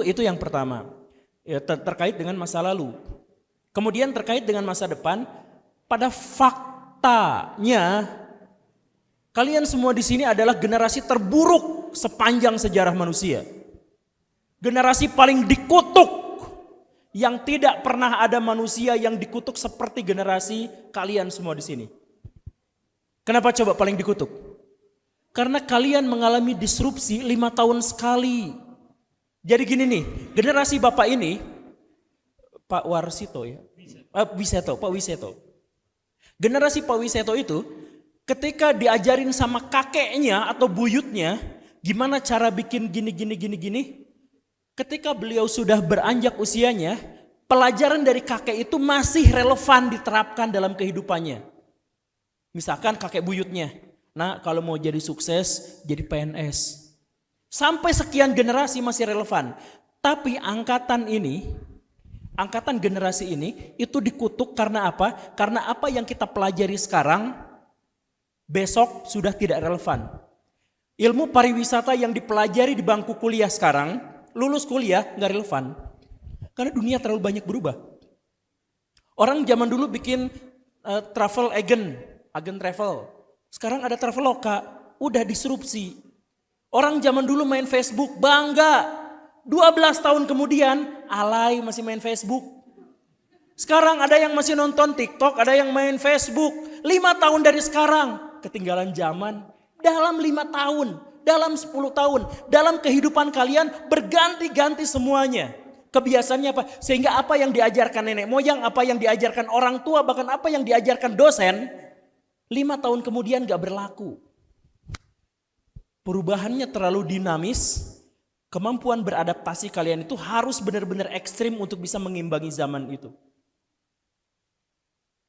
Itu yang pertama. Ya, terkait dengan masa lalu. Kemudian terkait dengan masa depan, pada faktanya kalian semua di sini adalah generasi terburuk sepanjang sejarah manusia. Generasi paling dikutuk. Yang tidak pernah ada manusia yang dikutuk seperti generasi kalian semua di sini. Kenapa coba paling dikutuk? Karena kalian mengalami disrupsi 5 tahun sekali. Jadi gini nih, generasi Bapak ini, Pak Warsito ya, Pak Wiseto. Generasi Pak Wiseto itu ketika diajarin sama kakeknya atau buyutnya, gimana cara bikin gini. Ketika beliau sudah beranjak usianya, pelajaran dari kakek itu masih relevan diterapkan dalam kehidupannya. Misalkan kakek buyutnya, nah kalau mau jadi sukses, jadi PNS. Sampai sekian generasi masih relevan. Tapi angkatan generasi ini itu dikutuk karena apa? Karena apa yang kita pelajari sekarang, besok sudah tidak relevan. Ilmu pariwisata yang dipelajari di bangku kuliah sekarang, lulus kuliah nggak relevan karena dunia terlalu banyak berubah. Orang zaman dulu bikin travel agen travel. Sekarang ada Traveloka, udah disrupsi. Orang zaman dulu main Facebook bangga. 12 tahun kemudian alay masih main Facebook. Sekarang ada yang masih nonton TikTok, ada yang main Facebook. 5 tahun dari sekarang ketinggalan zaman. Dalam 5 tahun, dalam 10 tahun, dalam kehidupan kalian berganti-ganti semuanya. Kebiasaannya apa? Sehingga apa yang diajarkan nenek moyang, apa yang diajarkan orang tua, bahkan apa yang diajarkan dosen, 5 tahun kemudian gak berlaku. Perubahannya terlalu dinamis, kemampuan beradaptasi kalian itu harus benar-benar ekstrim untuk bisa mengimbangi zaman itu.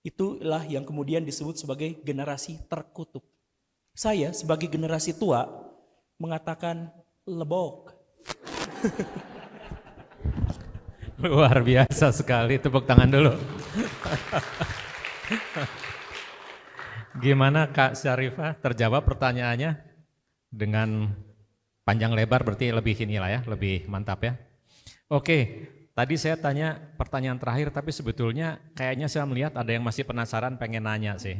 Itulah yang kemudian disebut sebagai generasi terkutuk. Saya sebagai generasi tua mengatakan lebok. Luar biasa sekali, tepuk tangan dulu. Gimana Kak Syarifah, terjawab pertanyaannya dengan panjang lebar, berarti lebih inilah ya, lebih mantap ya. Oke, tadi saya tanya pertanyaan terakhir, tapi sebetulnya kayaknya saya melihat ada yang masih penasaran pengen nanya sih.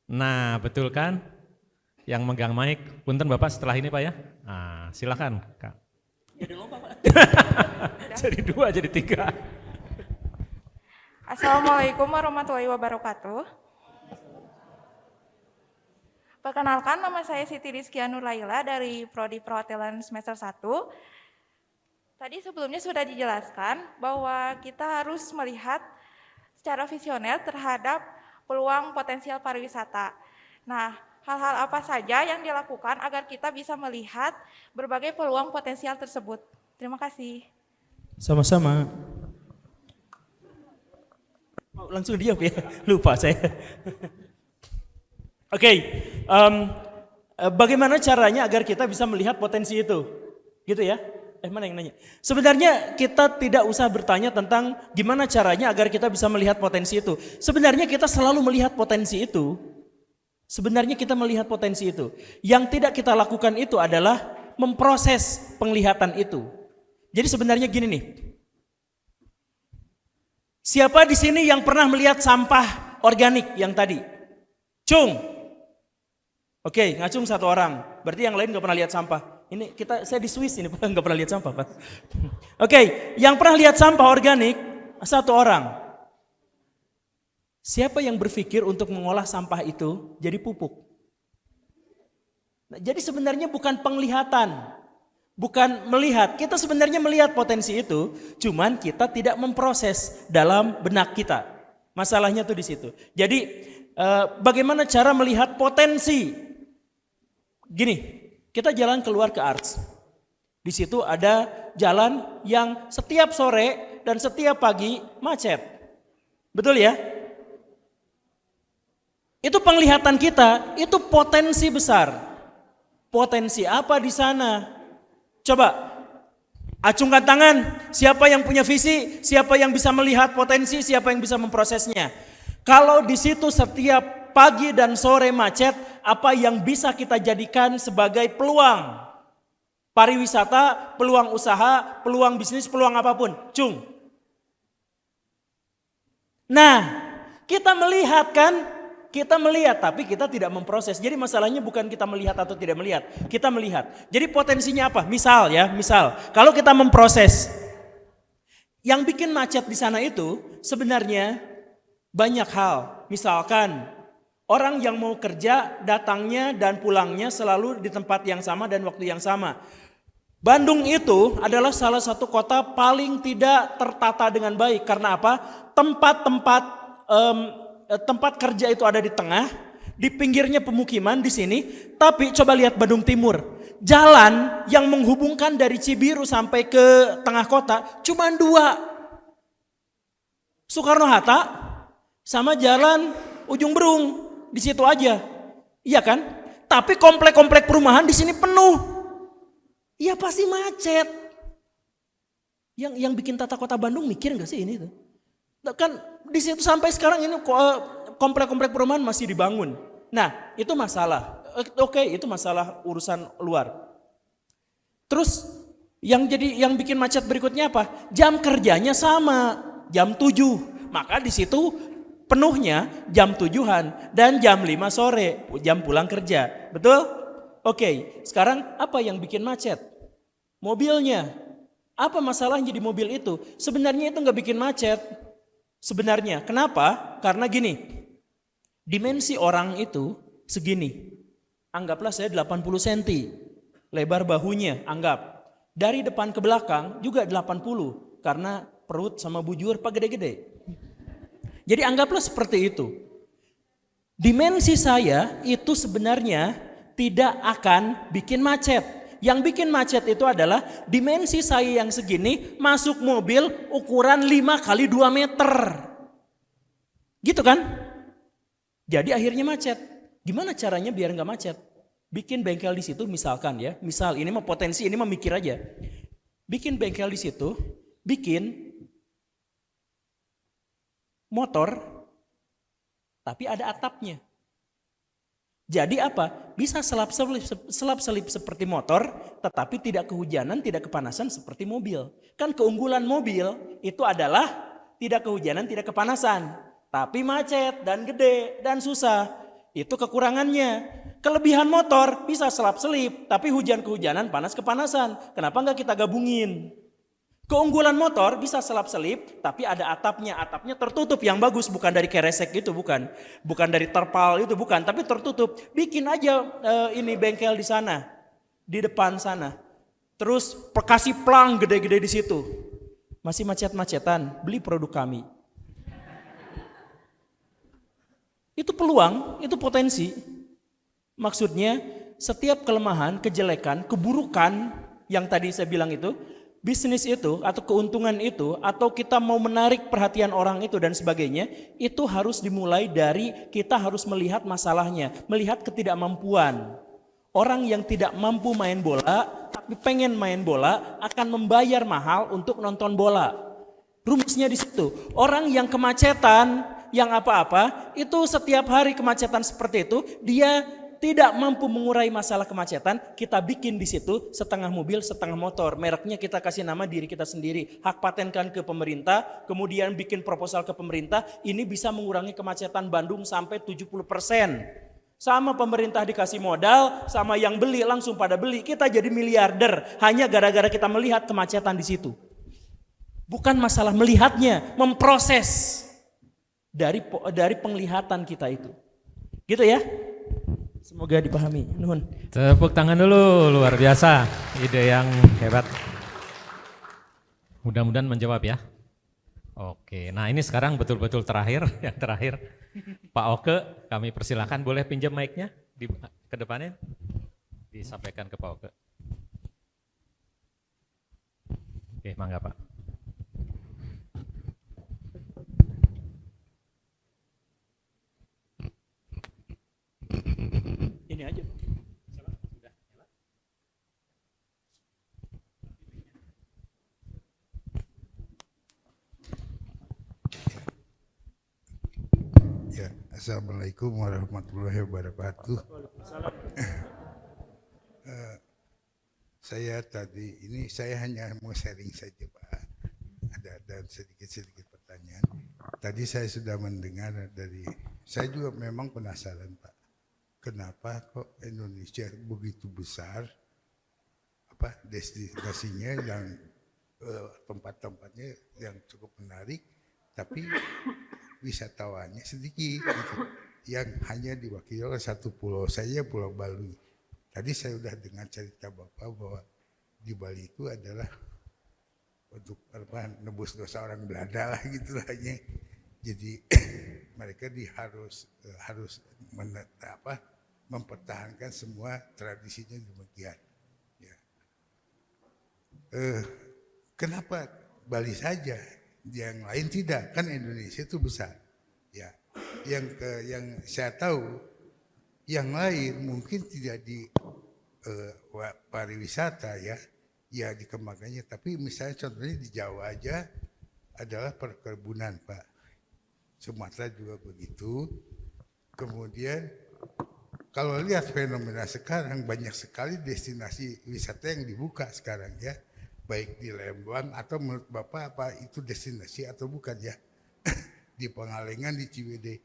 Nah betul kan, yang megang mic, punten Bapak setelah ini Pak ya. Nah silakan Kak. Jadi lomba Pak. Jadi 2, jadi 3. Assalamualaikum warahmatullahi wabarakatuh. Perkenalkan, nama saya Siti Rizkia Nurlaila dari Prodi Perhotelan semester 1. Tadi sebelumnya sudah dijelaskan bahwa kita harus melihat secara visioner terhadap peluang potensial pariwisata. Nah, hal-hal apa saja yang dilakukan agar kita bisa melihat berbagai peluang potensial tersebut? Terima kasih. Sama-sama. Langsung dijawab ya, lupa saya. Oke, bagaimana caranya agar kita bisa melihat potensi itu? Gitu ya? Mana yang nanya? Sebenarnya kita tidak usah bertanya tentang gimana caranya agar kita bisa melihat potensi itu. Sebenarnya kita selalu melihat potensi itu. Sebenarnya kita melihat potensi itu. Yang tidak kita lakukan itu adalah memproses penglihatan itu. Jadi sebenarnya gini nih. Siapa di sini yang pernah melihat sampah organik yang tadi? Cung. Oke, ngacung 1 orang. Berarti yang lain gak pernah lihat sampah. Ini saya di Swiss ini gak pernah lihat sampah Pak. Oke, yang pernah lihat sampah organik 1 orang. Siapa yang berpikir untuk mengolah sampah itu jadi pupuk? Nah, jadi sebenarnya bukan penglihatan, bukan melihat. Kita sebenarnya melihat potensi itu, cuman kita tidak memproses dalam benak kita. Masalahnya tuh di situ. Jadi bagaimana cara melihat potensi? Gini, kita jalan keluar ke Arts. Di situ ada jalan yang setiap sore dan setiap pagi macet. Betul ya? Itu penglihatan kita, itu potensi besar. Potensi apa di sana? Coba acungkan tangan, siapa yang punya visi, siapa yang bisa melihat potensi, siapa yang bisa memprosesnya. Kalau di situ setiap pagi dan sore macet, apa yang bisa kita jadikan sebagai peluang Pariwisata, peluang usaha, peluang bisnis, peluang apapun. Cung. Nah, kita melihat kan? Kita melihat tapi kita tidak memproses. Jadi masalahnya bukan kita melihat atau tidak melihat. Kita melihat. Jadi potensinya apa? Misal kalau kita memproses. Yang bikin macet di sana itu sebenarnya banyak hal. Misalkan orang yang mau kerja datangnya dan pulangnya selalu di tempat yang sama dan waktu yang sama. Bandung itu adalah salah satu kota paling tidak tertata dengan baik. Karena apa? Tempat kerja itu ada di tengah, di pinggirnya pemukiman di sini. Tapi coba lihat Bandung Timur. Jalan yang menghubungkan dari Cibiru sampai ke tengah kota cuma 2. Soekarno-Hatta sama jalan Ujung Berung. Di situ aja. Iya kan? Tapi komplek-komplek perumahan di sini penuh. Iya pasti macet. Yang bikin tata kota Bandung mikir nggak sih ini tuh? Kan di situ sampai sekarang ini komplek-komplek perumahan masih dibangun. Nah, itu masalah. Oke, itu masalah urusan luar. Terus yang bikin macet berikutnya apa? Jam kerjanya sama, jam 7. Maka di situ penuhnya jam 7-an dan jam 5 sore, jam pulang kerja. Betul? Oke, sekarang apa yang bikin macet? Mobilnya. Apa masalahnya di mobil itu? Sebenarnya itu nggak bikin macet. Sebenarnya, kenapa? Karena gini, dimensi orang itu segini. Anggaplah saya 80 cm, lebar bahunya anggap. Dari depan ke belakang juga 80, karena perut sama bujur pak gede-gede. Jadi anggaplah seperti itu. Dimensi saya itu sebenarnya tidak akan bikin macet. Yang bikin macet itu adalah dimensi saya yang segini masuk mobil ukuran 5 kali 2 meter. Gitu kan? Jadi akhirnya macet. Gimana caranya biar nggak macet? Bikin bengkel di situ misalkan ya. Misal ini mah potensi, ini mah mikir aja. Bikin bengkel di situ, bikin motor tapi ada atapnya. Jadi apa? Bisa selap-selip seperti motor, tetapi tidak kehujanan, tidak kepanasan seperti mobil. Kan keunggulan mobil itu adalah tidak kehujanan, tidak kepanasan. Tapi macet dan gede dan susah. Itu kekurangannya. Kelebihan motor bisa selap-selip, tapi hujan-kehujanan, panas kepanasan. Kenapa enggak kita gabungin? Keunggulan motor bisa selap-selip, tapi ada atapnya. Atapnya tertutup yang bagus, bukan dari keresek itu, bukan dari terpal itu, bukan, tapi tertutup. Bikin aja ini bengkel di sana, di depan sana. Terus kasih plang gede-gede di situ. Masih macet-macetan, beli produk kami. Itu peluang, itu potensi. Maksudnya setiap kelemahan, kejelekan, keburukan yang tadi saya bilang itu, bisnis itu atau keuntungan itu atau kita mau menarik perhatian orang itu dan sebagainya, itu harus dimulai dari kita harus melihat masalahnya, melihat ketidakmampuan. Orang yang tidak mampu main bola tapi pengen main bola akan membayar mahal untuk nonton bola. Rumusnya di situ. Orang yang kemacetan, yang apa-apa, itu setiap hari kemacetan seperti itu, dia tidak mampu mengurai masalah kemacetan, kita bikin di situ setengah mobil, setengah motor. Mereknya kita kasih nama diri kita sendiri. Hak patenkan ke pemerintah, kemudian bikin proposal ke pemerintah. Ini bisa mengurangi kemacetan Bandung sampai 70%. Sama pemerintah dikasih modal, sama yang beli langsung pada beli. Kita jadi miliarder hanya gara-gara kita melihat kemacetan di situ. Bukan masalah melihatnya, memproses dari penglihatan kita itu. Gitu ya. Semoga dipahami. Nuhun. Tepuk tangan dulu, luar biasa. Ide yang hebat. Mudah-mudahan menjawab ya. Oke, nah ini sekarang betul-betul terakhir, yang terakhir. Pak Oke, kami persilakan boleh pinjam mic-nya ke depannya. Disampaikan ke Pak Oke. Oke, mangga Pak. Ini aja. Ya, assalamualaikum warahmatullahi wabarakatuh. saya tadi ini saya hanya mau sharing saja Pak. Ada sedikit pertanyaan. Tadi saya sudah mendengar saya juga memang penasaran Pak. Kenapa kok Indonesia begitu besar destinasinya yang tempat-tempatnya yang cukup menarik, tapi wisatawannya sedikit gitu, yang hanya diwakili oleh satu pulau saja, Pulau Bali. Tadi saya sudah dengar cerita Bapak bahwa di Bali itu adalah untuk nebus dosa orang Belanda lah gitu hanya. Jadi mereka harus mempertahankan semua tradisinya demikian. Ya. Kenapa Bali saja, yang lain tidak? Kan Indonesia itu besar. Ya, yang saya tahu, yang lain mungkin tidak di pariwisata ya dikembangkannya. Tapi misalnya contohnya di Jawa aja adalah perkebunan Pak. Sumatera juga begitu. Kemudian kalau lihat fenomena sekarang banyak sekali destinasi wisata yang dibuka sekarang ya. Baik di Lembang atau menurut Bapak apa itu destinasi atau bukan ya. Di Pangalengan, di Ciwidey.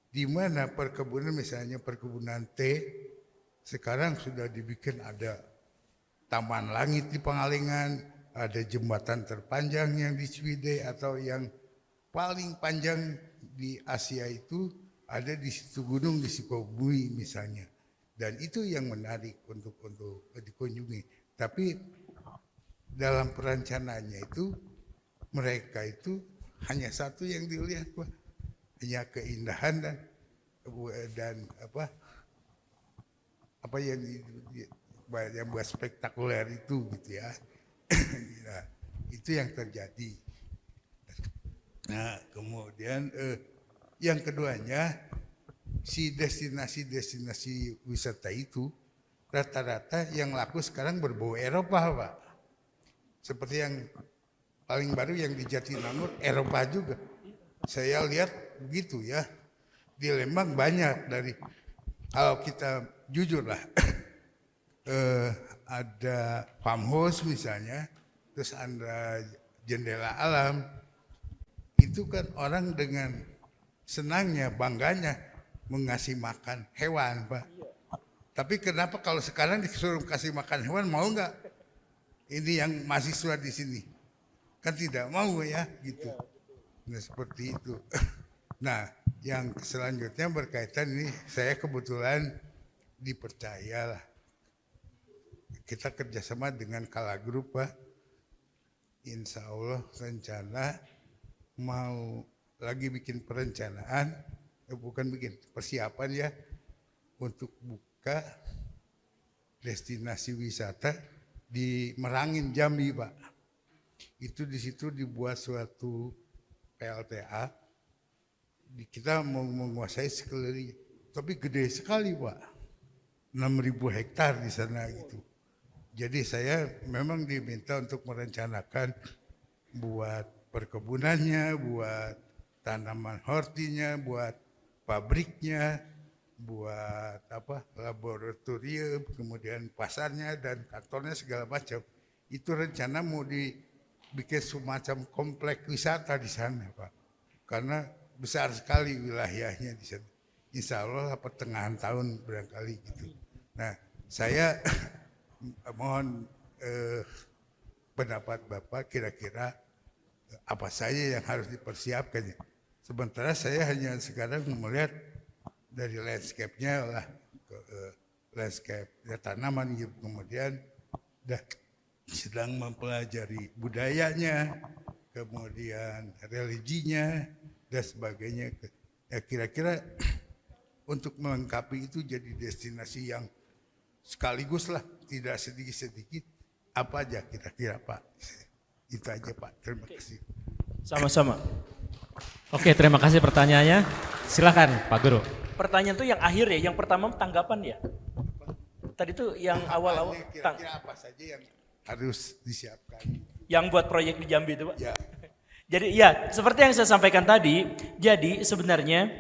Di mana perkebunan misalnya perkebunan teh sekarang sudah dibikin ada taman langit di Pangalengan, ada jembatan terpanjang yang di Ciwidey atau yang paling panjang di Asia itu ada di situ gunung di Sukabumi misalnya, dan itu yang menarik untuk dikunjungi. Tapi dalam perencanaannya itu mereka itu hanya satu yang dilihat Pak, hanya keindahan dan apa yang buat spektakuler itu gitu ya. Nah, itu yang terjadi. Nah, kemudian yang keduanya, si destinasi wisata itu rata-rata yang laku sekarang berbau Eropa Pak. Seperti yang paling baru yang di Jatinangor, Eropa juga. Saya lihat begitu ya. Di Lembang banyak kalau kita jujur lah, ada farmhouse misalnya, terus ada jendela alam. Itu kan orang dengan senangnya, bangganya mengasih makan hewan Pak. Tapi kenapa kalau sekarang disuruh kasih makan hewan mau nggak? Ini yang mahasiswa di sini kan tidak mau ya gitu. Nah seperti itu. Nah yang selanjutnya berkaitan ini, saya kebetulan dipercayalah kita kerjasama dengan Kala Group Pak. Insya Allah rencana mau lagi bikin perencanaan, bukan bikin persiapan ya, untuk buka destinasi wisata di Merangin Jambi Pak. Itu di situ dibuat suatu PLTA. Kita mau menguasai sekeliling, tapi gede sekali Pak, 6.000 hektar di sana gitu. Jadi saya memang diminta untuk merencanakan buat perkebunannya, buat tanaman hortinya, buat pabriknya, buat laboratorium, kemudian pasarnya dan kantornya segala macam. Itu rencana mau dibikin semacam kompleks wisata di sana Pak. Karena besar sekali wilayahnya di sana. Insya Allah pertengahan tahun barangkali gitu. Nah, saya mohon pendapat Bapak kira-kira apa saja yang harus dipersiapkan. Sementara saya hanya sekarang melihat dari landscape-nya lah, landscape tanaman gitu. Kemudian sedang mempelajari budayanya, kemudian religinya dan sebagainya. Ya kira-kira untuk melengkapi itu jadi destinasi yang sekaligus lah, tidak sedikit-sedikit. Apa aja kira-kira Pak? Itu aja Pak, terima kasih. Sama-sama. Oke, terima kasih pertanyaannya. Silakan Pak Guru. Pertanyaan tuh yang akhir ya, yang pertama tanggapan ya. Tadi tuh yang awal-awal. Kira-kira apa saja yang harus disiapkan? Yang buat proyek di Jambi itu Pak. Ya. Jadi ya, seperti yang saya sampaikan tadi, jadi sebenarnya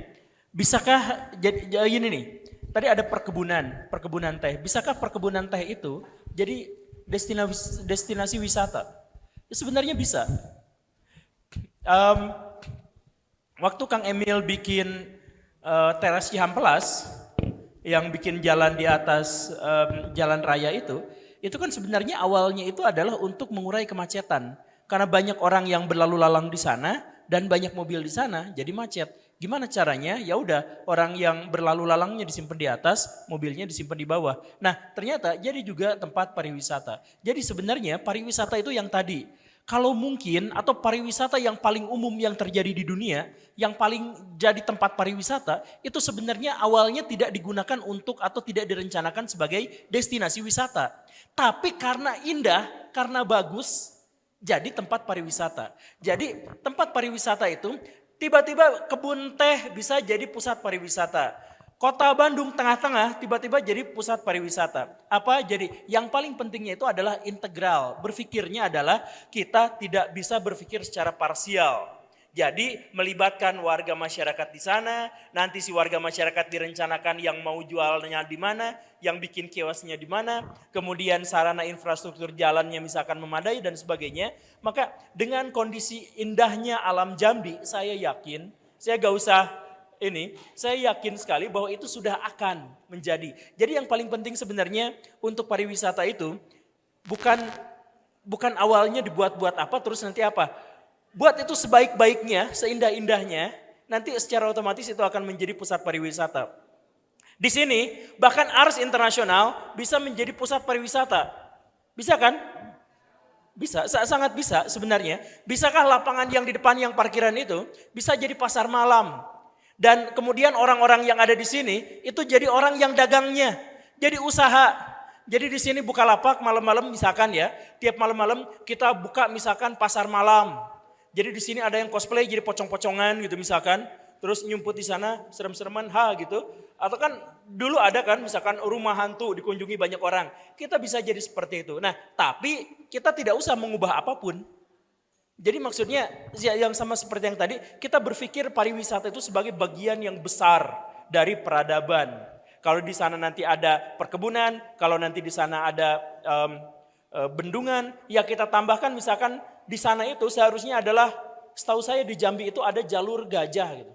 bisakah jadi ini nih. Tadi ada perkebunan teh. Bisakah perkebunan teh itu jadi destinasi wisata? Ya, sebenarnya bisa. Em, Waktu Kang Emil bikin teras Cihampelas, yang bikin jalan di atas jalan raya itu kan sebenarnya awalnya itu adalah untuk mengurai kemacetan. Karena banyak orang yang berlalu lalang di sana dan banyak mobil di sana, jadi macet. Gimana caranya? Ya udah, orang yang berlalu lalangnya disimpan di atas, mobilnya disimpan di bawah. Nah, ternyata jadi juga tempat pariwisata. Jadi sebenarnya pariwisata itu yang tadi, kalau mungkin atau pariwisata yang paling umum yang terjadi di dunia, yang paling jadi tempat pariwisata, itu sebenarnya awalnya tidak digunakan untuk atau tidak direncanakan sebagai destinasi wisata. Tapi karena indah, karena bagus, jadi tempat pariwisata. Jadi tempat pariwisata itu tiba-tiba kebun teh bisa jadi pusat pariwisata. Kota Bandung tengah-tengah tiba-tiba jadi pusat pariwisata. Apa? Jadi yang paling pentingnya itu adalah integral. Berpikirnya adalah kita tidak bisa berpikir secara parsial. Jadi melibatkan warga masyarakat di sana, nanti si warga masyarakat direncanakan yang mau jualnya di mana, yang bikin kiosnya di mana, kemudian sarana infrastruktur jalannya misalkan memadai dan sebagainya. Maka dengan kondisi indahnya alam Jambi, saya yakin, saya gak usah saya yakin sekali bahwa itu sudah akan menjadi. Jadi yang paling penting sebenarnya untuk pariwisata itu bukan awalnya dibuat-buat apa terus nanti apa. Buat itu sebaik-baiknya, seindah-indahnya, nanti secara otomatis itu akan menjadi pusat pariwisata. Di sini bahkan Ars Internasional bisa menjadi pusat pariwisata. Bisa kan? Bisa, sangat bisa sebenarnya. Bisakah lapangan yang di depan yang parkiran itu bisa jadi pasar malam? Dan kemudian orang-orang yang ada di sini itu jadi orang yang dagangnya, jadi usaha. Jadi di sini Bukalapak malam-malam misalkan ya, tiap malam-malam kita buka misalkan pasar malam. Jadi di sini ada yang cosplay jadi pocong-pocongan gitu misalkan, terus nyumput di sana serem-sereman gitu. Atau kan dulu ada kan misalkan rumah hantu dikunjungi banyak orang. Kita bisa jadi seperti itu. Nah, tapi kita tidak usah mengubah apapun. Jadi maksudnya yang sama seperti yang tadi, kita berpikir pariwisata itu sebagai bagian yang besar dari peradaban. Kalau di sana nanti ada perkebunan, kalau nanti di sana ada bendungan, ya kita tambahkan misalkan di sana itu seharusnya adalah, setahu saya di Jambi itu ada jalur gajah gitu.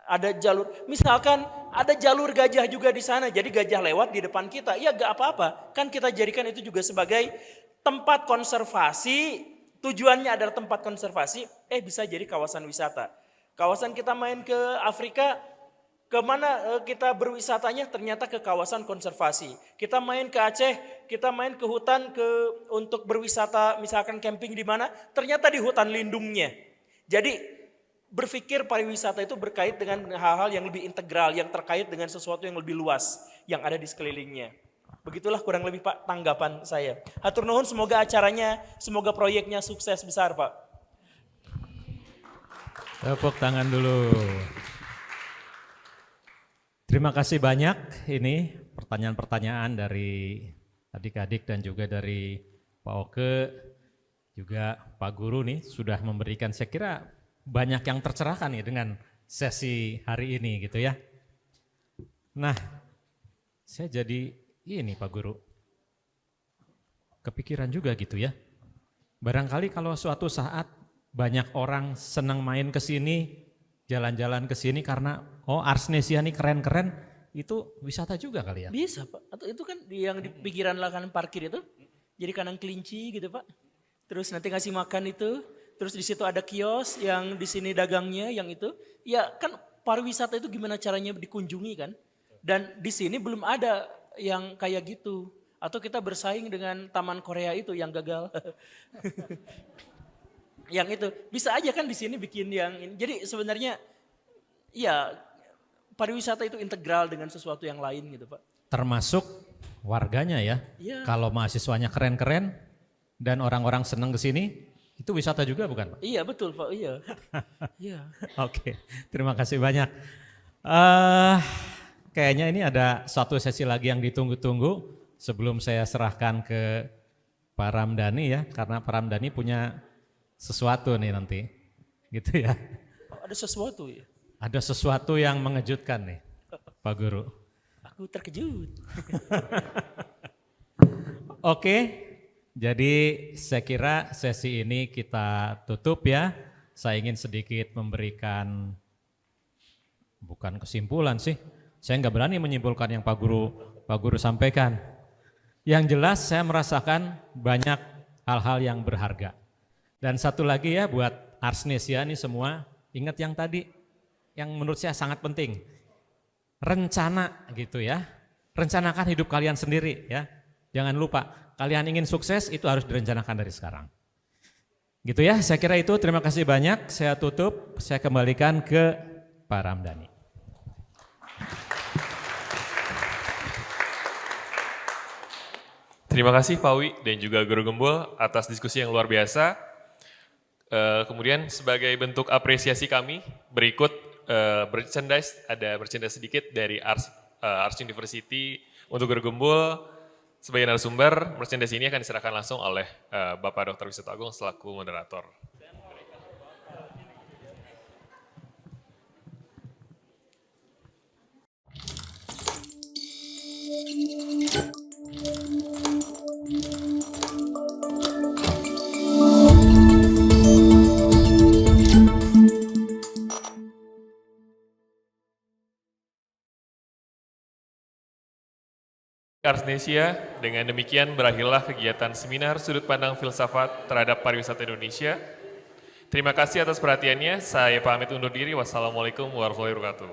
Ada jalur, misalkan ada jalur gajah juga di sana, jadi gajah lewat di depan kita, ya gak apa-apa. Kan kita jadikan itu juga sebagai tempat konservasi. Tujuannya adalah tempat konservasi, bisa jadi kawasan wisata. Kawasan kita main ke Afrika, kemana kita berwisatanya? Ternyata ke kawasan konservasi. Kita main ke Aceh, kita main ke hutan untuk berwisata, misalkan camping di mana? Ternyata di hutan lindungnya. Jadi berpikir pariwisata itu berkait dengan hal-hal yang lebih integral, yang terkait dengan sesuatu yang lebih luas, yang ada di sekelilingnya. Begitulah kurang lebih Pak tanggapan saya. Hatur nuhun, semoga acaranya, semoga proyeknya sukses besar Pak. Tepuk tangan dulu. Terima kasih banyak, ini pertanyaan-pertanyaan dari adik-adik dan juga dari Pak Oke, juga Pak Guru nih sudah memberikan, saya kira banyak yang tercerahkan nih dengan sesi hari ini gitu ya. Nah, saya jadi ini Pak Guru, kepikiran juga gitu ya. Barangkali kalau suatu saat banyak orang senang main ke sini, jalan-jalan ke sini karena Arsnesia nih keren-keren, itu wisata juga kali ya? Bisa Pak, atau itu kan yang di pikiran lahan parkir itu, jadi kandang kelinci gitu Pak. Terus nanti ngasih makan itu, terus di situ ada kios yang di sini dagangnya yang itu. Ya kan pariwisata itu gimana caranya dikunjungi kan? Dan di sini belum ada yang kayak gitu. Atau kita bersaing dengan Taman Korea itu yang gagal. Yang itu bisa aja kan di sini bikin yang ini. Jadi sebenarnya ya pariwisata itu integral dengan sesuatu yang lain gitu Pak. Termasuk warganya ya. Ya. Kalau mahasiswanya keren-keren dan orang-orang senang ke sini, itu wisata juga bukan Pak? Iya betul Pak, iya. Iya. Oke, terima kasih banyak. Kayaknya ini ada satu sesi lagi yang ditunggu-tunggu sebelum saya serahkan ke Pak Ramdhani ya, karena Pak Ramdhani punya sesuatu nih nanti, gitu ya. Ada sesuatu ya? Ada sesuatu yang mengejutkan nih, Pak Guru. Aku terkejut. Oke, jadi saya kira sesi ini kita tutup ya. Saya ingin sedikit memberikan, bukan kesimpulan sih, saya nggak berani menyimpulkan yang Pak Guru sampaikan. Yang jelas saya merasakan banyak hal-hal yang berharga. Dan satu lagi ya buat Arsnis ya, ini semua ingat yang tadi, yang menurut saya sangat penting. Rencana gitu ya, rencanakan hidup kalian sendiri ya. Jangan lupa, kalian ingin sukses itu harus direncanakan dari sekarang. Gitu ya, saya kira itu. Terima kasih banyak. Saya tutup, saya kembalikan ke Pak Ramdhani. Terima kasih Pak Wi dan juga Guru Gembul atas diskusi yang luar biasa. Kemudian sebagai bentuk apresiasi kami, berikut merchandise, ada merchandise sedikit dari Ars University untuk Guru Gembul. Sebagai narasumber, merchandise ini akan diserahkan langsung oleh Bapak Dr. Wisnu Agung selaku moderator. Arsnesia, dengan demikian berakhirlah kegiatan seminar sudut pandang filsafat terhadap pariwisata Indonesia. Terima kasih atas perhatiannya, saya pamit undur diri, wassalamualaikum warahmatullahi wabarakatuh.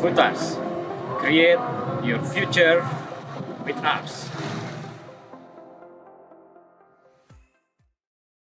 Futas, create your future with us.